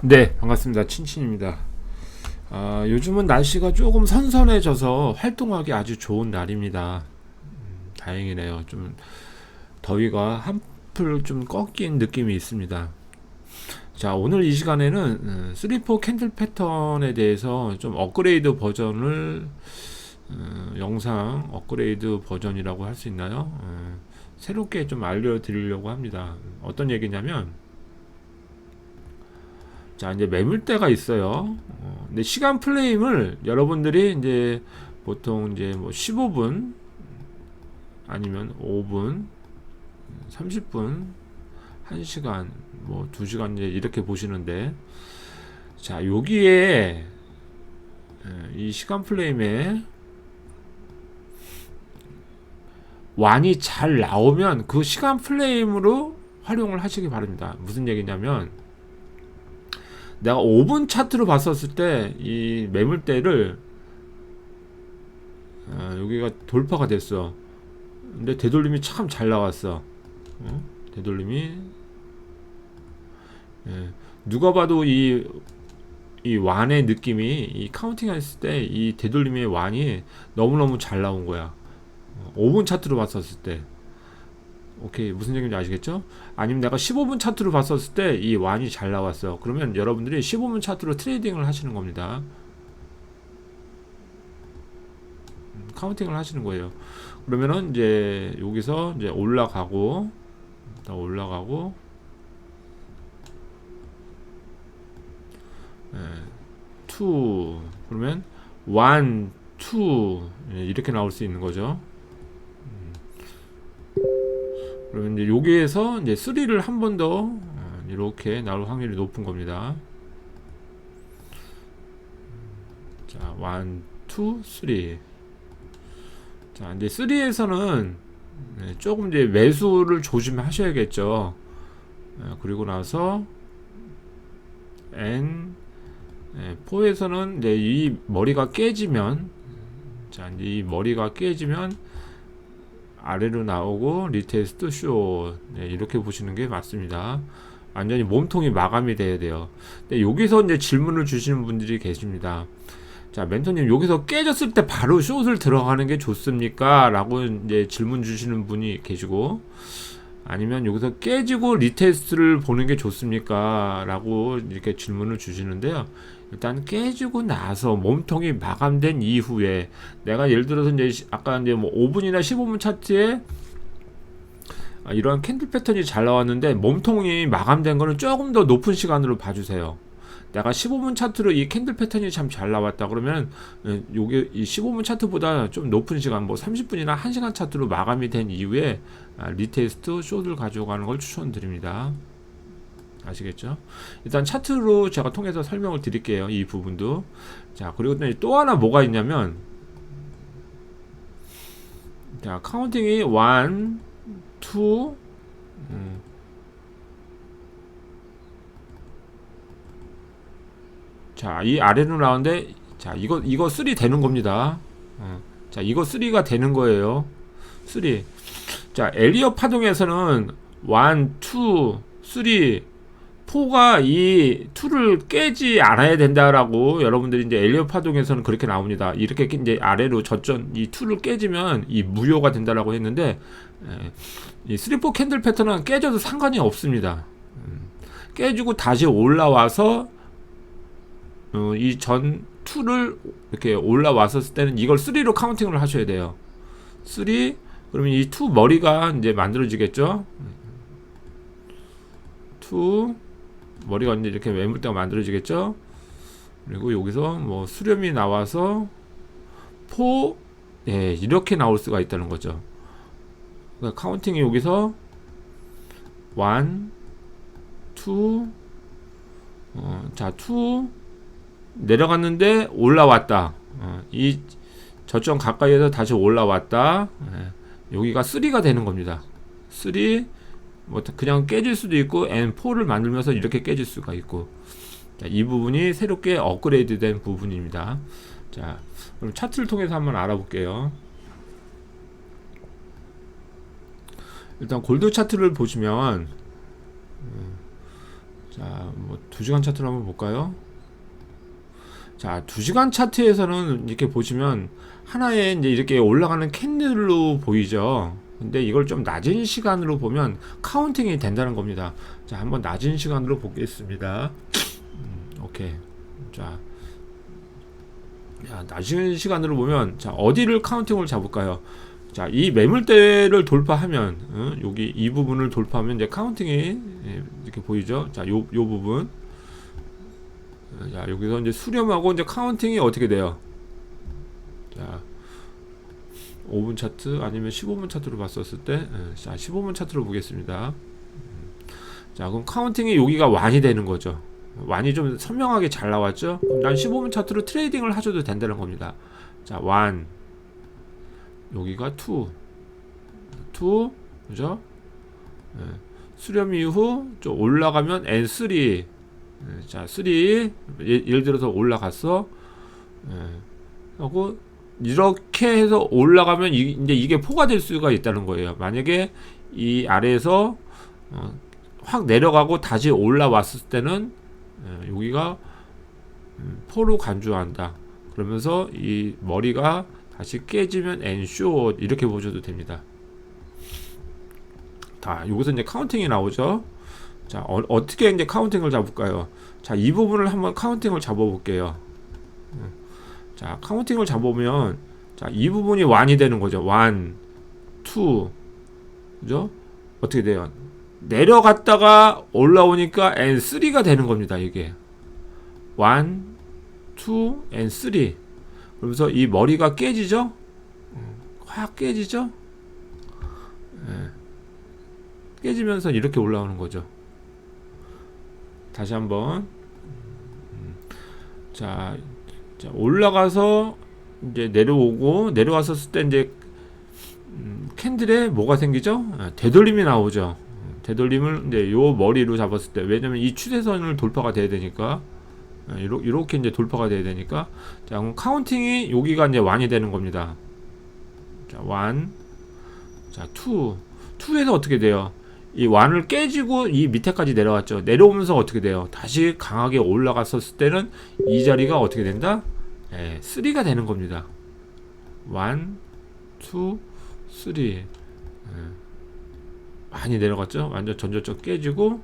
네, 반갑습니다. 친친입니다. 요즘은 날씨가 조금 선선해져서 활동하기 아주 좋은 날입니다. 다행이네요. 좀 더위가 한풀 좀 꺾인 느낌이 있습니다. 자, 오늘 이 시간에는 3-4 캔들 패턴에 대해서 좀 업그레이드 버전을 영상 업그레이드 버전이라고 할 수 있나요? 새롭게 좀 알려드리려고 합니다. 어떤 얘기냐면, 자, 이제 매물대가 있어요. 근데 시간 프레임을 여러분들이 이제 보통 이제 뭐 15분 아니면 5분, 30분, 1시간, 뭐 2시간 이제 이렇게 보시는데, 자, 여기에 이 시간 프레임에 완이 잘 나오면 그 시간 프레임으로 활용을 하시기 바랍니다. 무슨 얘기냐면, 내가 5분 차트로 봤었을 때 이 매물대를 여기가 돌파가 됐어. 근데 되돌림이 참 잘 나왔어. 되돌림이 누가 봐도 이 완의 느낌이 이 카운팅 했을 때 이 되돌림의 완이 너무너무 잘 나온 거야. 5분 차트로 봤었을 때. 오케이, 무슨 얘기인지 아시겠죠? 아니면 내가 15분 차트로 봤었을 때 이 완이 잘 나왔어. 그러면 여러분들이 15분 차트로 트레이딩을 하시는 겁니다. 카운팅을 하시는 거예요. 그러면은 이제 여기서 이제 올라가고 올라가고 2 그러면 1, 2 이렇게 나올 수 있는 거죠. 그러면 이제 여기에서 이제 3를 한 번 더 이렇게 나올 확률이 높은 겁니다. 자, 1, 2, 3. 자, 이제 3에서는 조금 이제 매수를 조심하셔야겠죠. 그리고 나서 N 4에서는 이제 이 머리가 깨지면, 자, 이제 이 머리가 깨지면 아래로 나오고 리테스트 쇼, 이렇게 보시는 게 맞습니다. 완전히 몸통이 마감이 돼야 돼요. 근데 여기서 이제 질문을 주시는 분들이 계십니다. 자, 멘토님, 여기서 깨졌을 때 바로 숏을 들어가는 게 좋습니까? 라고 이제 질문 주시는 분이 계시고, 아니면 여기서 깨지고 리테스트를 보는 게 좋습니까? 라고 이렇게 질문을 주시는데요. 일단 깨지고 나서 몸통이 마감된 이후에, 내가 예를 들어서 이제 아까 이제 뭐 5분이나 15분 차트에 이런 캔들 패턴이 잘 나왔는데 몸통이 마감된 거는 조금 더 높은 시간으로 봐주세요. 내가 15분 차트로 이 캔들 패턴이 참 잘 나왔다 그러면 요게 이 15분 차트보다 좀 높은 시간, 뭐 30분이나 1시간 차트로 마감이 된 이후에 리테스트 숏을 가져가는 걸 추천드립니다. 아시겠죠? 일단 차트로 제가 통해서 설명을 드릴게요. 이 부분도. 자, 그리고 또 하나 뭐가 있냐면, 자, 카운팅이 1, 2, 자, 이 아래로 나오는데, 자, 이거 3 되는 겁니다. 자, 이거 3가 되는 거예요. 3. 자, 엘리엇 파동에서는 1, 2, 3, 4가 이 2를 깨지 않아야 된다라고 여러분들이 이제 엘리엇 파동에서는 그렇게 나옵니다. 이렇게 이제 아래로 젖전 이 2를 깨지면 이 무효가 된다라고 했는데, 이 3, 4 캔들 패턴은 깨져도 상관이 없습니다. 깨지고 다시 올라와서 이 전 2를 이렇게 올라왔었을 때는 이걸 3로 카운팅을 하셔야 돼요. 3, 그러면 이 2 머리가 이제 만들어지겠죠. 2 머리가 이제 이렇게 매물대가 만들어지겠죠. 그리고 여기서 뭐 수렴이 나와서 4, 예, 이렇게 나올 수가 있다는 거죠. 그러니까 카운팅이 여기서 1, 2, 자, 2 내려갔는데 올라왔다. 이 저점 가까이에서 다시 올라왔다. 여기가 3가 되는 겁니다. 3, 뭐 그냥 깨질 수도 있고 N4를 만들면서 이렇게 깨질 수가 있고. 자, 이 부분이 새롭게 업그레이드 된 부분입니다. 자, 그럼 차트를 통해서 한번 알아볼게요. 일단 골드 차트를 보시면 자, 뭐 2시간 차트를 한번 볼까요? 자, 2시간 차트에서는 이렇게 보시면 하나에 이제 이렇게 올라가는 캔들로 보이죠. 근데 이걸 좀 낮은 시간으로 보면 카운팅이 된다는 겁니다. 자, 한번 낮은 시간으로 보겠습니다. 오케이. 자, 낮은 시간으로 보면, 자, 어디를 카운팅을 잡을까요? 자, 이 매물대를 돌파하면, 여기 이 부분을 돌파하면 이제 카운팅이 이렇게 보이죠. 자, 요 부분. 자, 여기서 이제 수렴하고 이제 카운팅이 어떻게 돼요? 자, 5분 차트 아니면 15분 차트로 봤었을 때, 자, 15분 차트로 보겠습니다. 자, 그럼 카운팅이 여기가 완이 되는 거죠. 완이 좀 선명하게 잘 나왔죠? 그럼 난 15분 차트로 트레이딩을 하셔도 된다는 겁니다. 자, 완. 여기가 2. 그죠? 수렴 이후 좀 올라가면 N3. 자, 3. 예를 들어서 올라갔어. 하고, 이렇게 해서 올라가면 이제 이게 포가 될 수가 있다는 거예요. 만약에 이 아래에서 확 내려가고 다시 올라왔을 때는 여기가 포로 간주한다. 그러면서 이 머리가 다시 깨지면 N숏 이렇게 보셔도 됩니다. 자, 여기서 이제 카운팅이 나오죠. 자, 어떻게 이제 카운팅을 잡을까요? 자, 이 부분을 한번 카운팅을 잡아볼게요. 자, 카운팅을 잡으면, 자, 이 부분이 완이 되는 거죠. 1, 2, 그죠? 어떻게 돼요? 내려갔다가 올라오니까 N3가 되는 겁니다. 이게 1, 2, N3. 그러면서 이 머리가 깨지죠? 확 깨지죠? 깨지면서 이렇게 올라오는 거죠. 다시 한번. 자, 올라가서 이제 내려오고, 내려왔었을 때 이제 캔들에 뭐가 생기죠? 되돌림이 나오죠. 되돌림을 이제 요 머리로 잡았을 때, 왜냐면 이 추세선을 돌파가 돼야 되니까, 이렇게 이제 돌파가 돼야 되니까, 자, 그럼 카운팅이 여기가 이제 완이 되는 겁니다. 자, 1, 자, 2, 2에서 어떻게 돼요? 이 완을 깨지고 이 밑에까지 내려왔죠. 내려오면서 어떻게 돼요? 다시 강하게 올라갔었을 때는 이 자리가 어떻게 된다? 3가 되는 겁니다. 1, 2, 3. 많이 내려갔죠? 완전 전저점 깨지고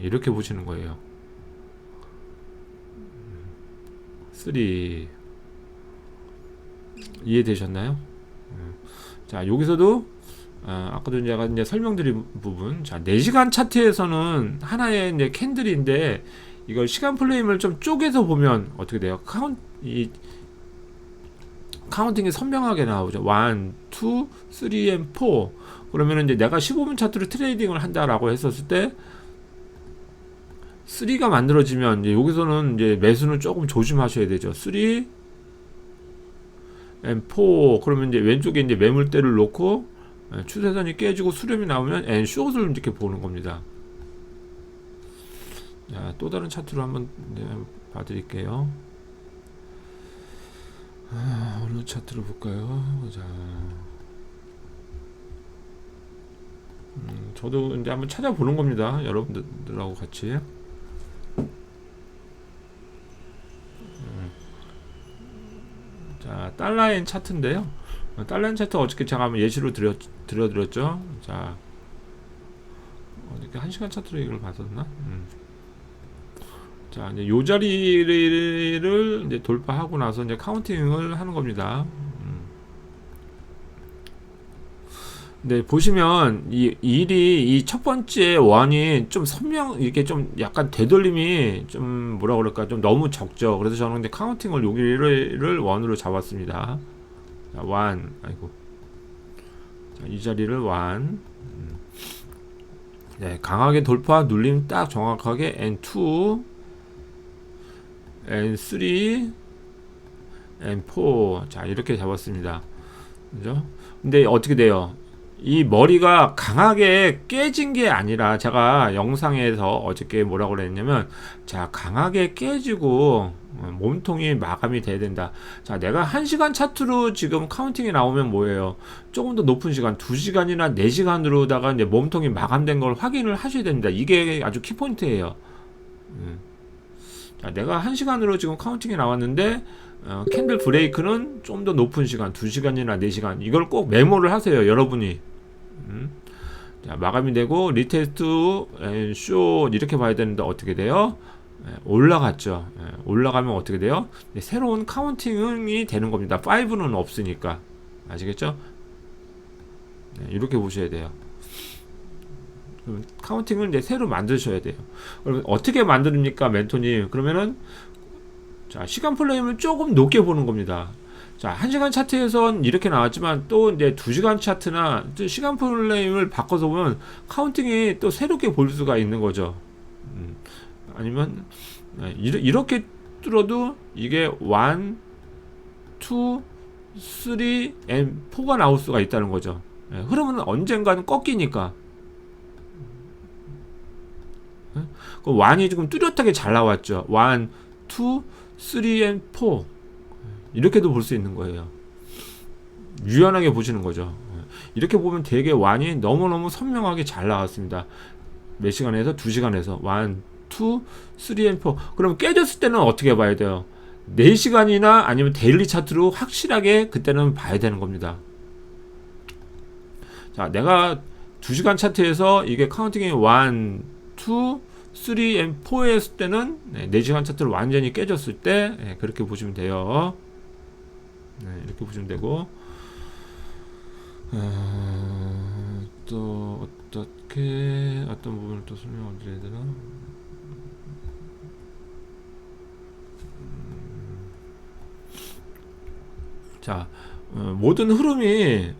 이렇게 보시는 거예요. 3. 이해되셨나요? 자, 여기서도 아까도 제가 이제 설명드린 부분, 자, 4시간 차트에서는 하나의 이제 캔들인데 이걸 시간 프레임을 좀 쪼개서 보면 어떻게 돼요? 카운팅이 선명하게 나오죠. 1, 2, 3, and 4. 그러면 이제 내가 15분 차트로 트레이딩을 한다라고 했었을 때 3가 만들어지면 이제 여기서는 이제 매수는 조금 조심하셔야 되죠. 3 and 4. 그러면 이제 왼쪽에 이제 매물대를 놓고 추세선이 깨지고 수렴이 나오면 N 숏을 이렇게 보는 겁니다. 자, 또 다른 차트로 한번 봐드릴게요. 어느 차트로 볼까요? 자, 저도 이제 한번 찾아보는 겁니다. 여러분들하고 같이. 자, 달러엔 차트인데요. 달러엔 차트 어저께 제가 한번 예시로 드려드렸죠. 자, 어저께 1시간 차트로 이걸 봤었나? 자, 이제 요 자리를 이제 돌파하고 나서 이제 카운팅을 하는 겁니다. 네, 보시면 이 첫 번째 원이 좀 이렇게 좀 약간 되돌림이 좀 뭐라 그럴까 좀 너무 적죠. 그래서 저는 이제 카운팅을 여기를 원으로 잡았습니다. 자, 원, 아이고, 자, 이 자리를 원. 네, 강하게 돌파 눌림 딱 정확하게 N2, N3, N4. 자, 이렇게 잡았습니다. 그죠? 근데 어떻게 돼요? 이 머리가 강하게 깨진 게 아니라 제가 영상에서 어저께 뭐라고 그랬냐면, 자, 강하게 깨지고 몸통이 마감이 돼야 된다. 자, 내가 1시간 차트로 지금 카운팅이 나오면 뭐예요? 조금 더 높은 시간, 2시간이나 4시간으로다가 이제 몸통이 마감된 걸 확인을 하셔야 됩니다. 이게 아주 키포인트예요. 자, 내가 1시간으로 지금 카운팅이 나왔는데 캔들 브레이크는 좀 더 높은 시간 2시간이나 4시간 이걸 꼭 메모를 하세요 여러분이. 자, 마감이 되고 리테스트 쇼 이렇게 봐야 되는데 어떻게 돼요? 올라갔죠. 올라가면 어떻게 돼요? 새로운 카운팅이 되는 겁니다. 5는 없으니까. 아시겠죠? 이렇게 보셔야 돼요. 카운팅을 이제 새로 만드셔야 돼요. 그러면 어떻게 만듭니까, 멘토님? 그러면은 자, 시간 플레임을 조금 높게 보는 겁니다. 자, 1시간 차트에선 이렇게 나왔지만 또 이제 2시간 차트나 시간 플레임을 바꿔서 보면 카운팅이 또 새롭게 볼 수가 있는 거죠. 아니면 이렇게 뚫어도 이게 1, 2, 3, and 4가 나올 수가 있다는 거죠. 흐름은 언젠가는 꺾이니까. 그 1이 지금 뚜렷하게 잘 나왔죠. 1, 2, 3, and 4 이렇게도 볼 수 있는 거예요. 유연하게 보시는 거죠. 이렇게 보면 되게 1이 너무너무 선명하게 잘 나왔습니다. 몇 시간에서? 2시간에서 1, 2, 3, and 4 그럼 깨졌을 때는 어떻게 봐야 돼요? 4시간이나 아니면 데일리 차트로 확실하게 그때는 봐야 되는 겁니다. 자, 내가 2시간 차트에서 이게 카운팅이 1, 2, 3, and 4 했을 때는 4시간 차트로 완전히 깨졌을 때 그렇게 보시면 돼요. 이렇게 보시면 되고 또 어떻게 어떤 부분을 또 설명을 드려야 되나? 자, 모든 흐름이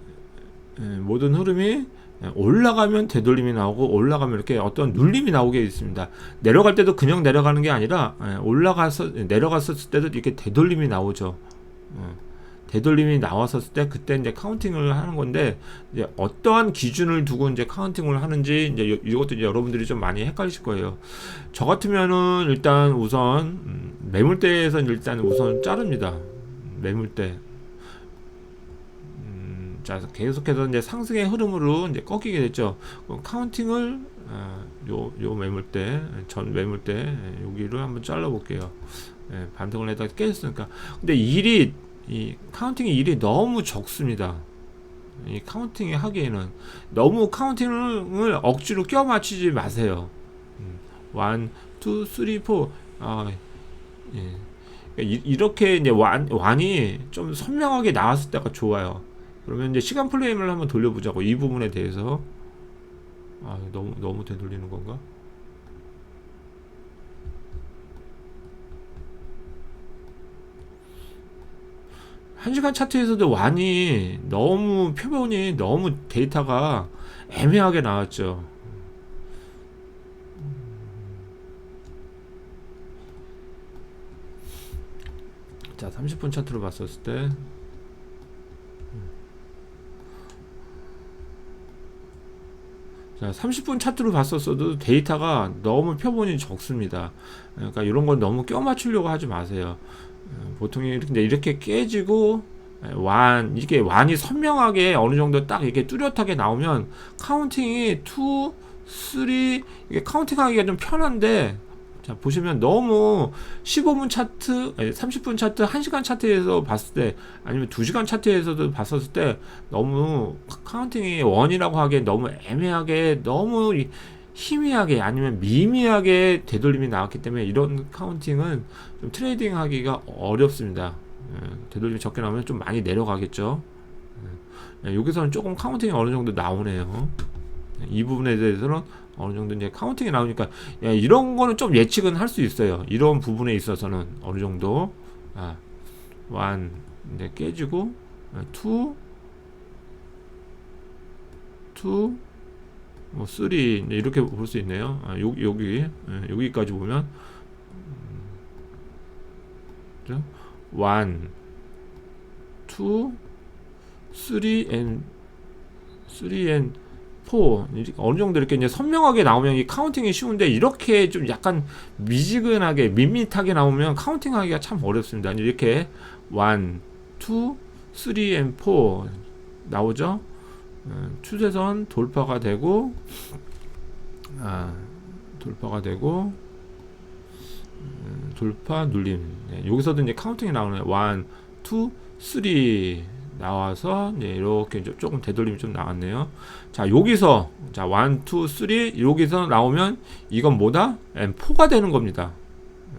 올라가면 되돌림이 나오고 올라가면 이렇게 어떤 눌림이 나오게 있습니다. 내려갈 때도 그냥 내려가는 게 아니라 내려갔었을 때도 이렇게 되돌림이 나오죠. 되돌림이 나왔었을 때 그때 이제 카운팅을 하는 건데 이제 어떠한 기준을 두고 이제 카운팅을 하는지 이제 이것도 이제 여러분들이 좀 많이 헷갈리실 거예요. 저 같으면은 일단 우선 매물대에서 일단 우선 자릅니다. 매물대. 자, 계속해서 이제 상승의 흐름으로 이제 꺾이게 됐죠. 그럼 카운팅을 요 매물대, 전 매물대 여기를 한번 잘라 볼게요. 반등을 해다 깨졌으니까. 근데 이 카운팅의 일이 너무 적습니다. 이 카운팅이 하기에는 너무 카운팅을 억지로 껴 맞추지 마세요. 1, 2, 3, 4 이렇게 이제 완이 좀 선명하게 나왔을 때가 좋아요. 그러면 이제 시간 플레임을 한번 돌려보자고. 이 부분에 대해서 너무 되돌리는 건가? 한 시간 차트에서도 완이 너무 표본이 너무 데이터가 애매하게 나왔죠. 자, 30분 차트로 봤었을 때 자, 30분 차트로 봤었어도 데이터가 너무 표본이 적습니다. 그러니까 이런 건 너무 껴 맞추려고 하지 마세요. 보통 이렇게 깨지고 이게 완이 선명하게 어느 정도 딱 이렇게 뚜렷하게 나오면 카운팅이 2, 3 이게 카운팅하기가 좀 편한데 자, 보시면 너무 15분 차트, 30분 차트, 1시간 차트에서 봤을 때 아니면 2시간 차트에서도 봤었을 때 너무 카운팅이 원이라고 하기에 너무 애매하게 너무 희미하게 아니면 미미하게 되돌림이 나왔기 때문에 이런 카운팅은 좀 트레이딩 하기가 어렵습니다. 되돌림이 적게 나오면 좀 많이 내려가겠죠. 여기서는 조금 카운팅이 어느 정도 나오네요. 이 부분에 대해서는 어느 정도 이제 카운팅이 나오니까 이런 거는 좀 예측은 할 수 있어요. 이런 부분에 있어서는 어느 정도 1 이제 깨지고 2 뭐 3 이렇게 볼 수 있네요. 여기까지 보면 1, 2, 3 and 4 어느 정도 이렇게 이제 선명하게 나오면 이 카운팅이 쉬운데 이렇게 좀 약간 미지근하게 밋밋하게 나오면 카운팅하기가 참 어렵습니다. 이렇게 1, 2, 3 and 4 나오죠. 추세선 돌파가 되고 돌파 눌림. 네, 여기서도 이제 카운팅이 나오네요. 1, 2, 3 나와서 이제 이렇게 조금 되돌림이 좀 나왔네요. 자, 여기서 자 1, 2, 3 여기서 나오면 이건 뭐다? M4가 되는 겁니다.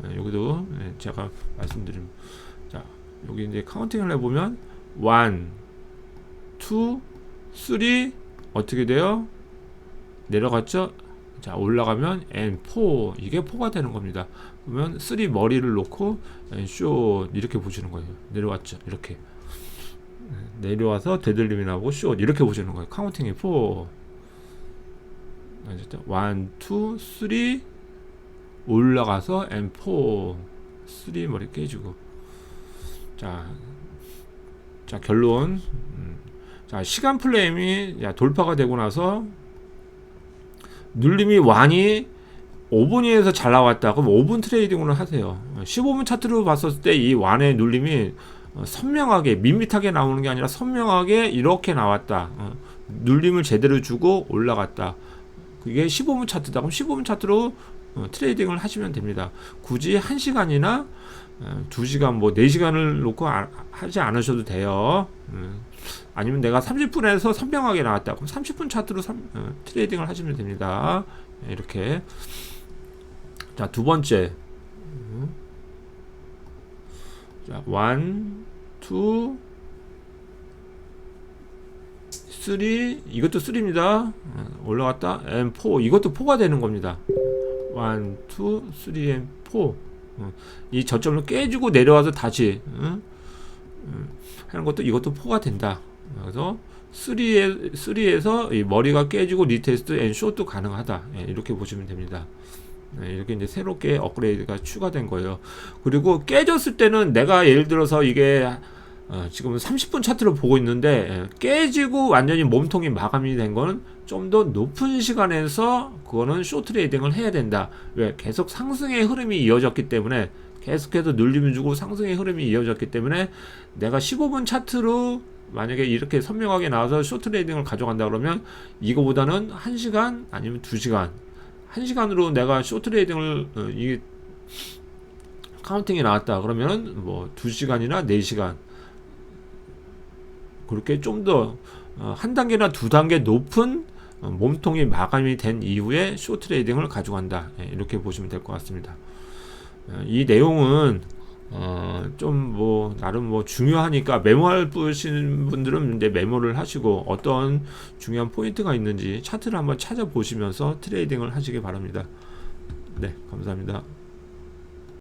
네, 여기도 네, 제가 말씀드린 자 여기 이제 카운팅을 해보면 1, 2, 3 어떻게 돼요? 내려갔죠? 자 올라가면 N4 이게 4가 되는 겁니다. 그러면 3 머리를 놓고 숏 이렇게 보시는 거예요. 내려왔죠? 이렇게 내려와서 되돌림이 나오고 숏 이렇게 보시는 거예요. 카운팅이 4 1, 2, 3 올라가서 M4 3 머리 깨지고 자 결론 자 시간 프레임이 돌파가 되고 나서 눌림이 완이 5분위에서 잘 나왔다. 그럼 5분 트레이딩으로 하세요. 15분 차트로 봤을 때 이 완의 눌림이 선명하게 밋밋하게 나오는 게 아니라 선명하게 이렇게 나왔다. 눌림을 제대로 주고 올라갔다. 그게 15분 차트다. 그럼 15분 차트로 트레이딩을 하시면 됩니다. 굳이 1시간이나 2시간 뭐 4시간을 놓고 하지 않으셔도 돼요. 아니면 내가 30분에서 선명하게 나왔다. 그럼 30분 차트로 트레이딩을 하시면 됩니다. 이렇게. 자, 두 번째. 자, 1, 2, 3 이것도 3입니다. 올라갔다. M4 이것도 4가 되는 겁니다. 1, 2, 3, M4 이 저점을 깨주고 내려와서 다시 하는 것도 이것도 4가 된다. 그래서 3에서 이 머리가 깨지고 리테스트 앤 숏도 가능하다. 이렇게 보시면 됩니다. 이렇게 이제 새롭게 업그레이드가 추가된 거예요. 그리고 깨졌을 때는 내가 예를 들어서 이게 지금 30분 차트를 보고 있는데 깨지고 완전히 몸통이 마감이 된 거는 좀 더 높은 시간에서 그거는 숏 트레이딩을 해야 된다. 왜? 계속 상승의 흐름이 이어졌기 때문에 계속해서 눌림을 주고 상승의 흐름이 이어졌기 때문에 내가 15분 차트로 만약에 이렇게 선명하게 나와서 숏 트레이딩을 가져간다 그러면 이거보다는 1시간 아니면 2시간 1시간으로 내가 숏 트레이딩을 이 카운팅이 나왔다 그러면 뭐 2시간이나 4시간 그렇게 좀 더 한 단계나 두 단계 높은 몸통이 마감이 된 이후에 숏 트레이딩을 가져간다. 이렇게 보시면 될 것 같습니다. 이 내용은 좀 뭐 나름 뭐 중요하니까 메모할 부신 분들은 이제 메모를 하시고 어떤 중요한 포인트가 있는지 차트를 한번 찾아보시면서 트레이딩을 하시기 바랍니다. 네, 감사합니다.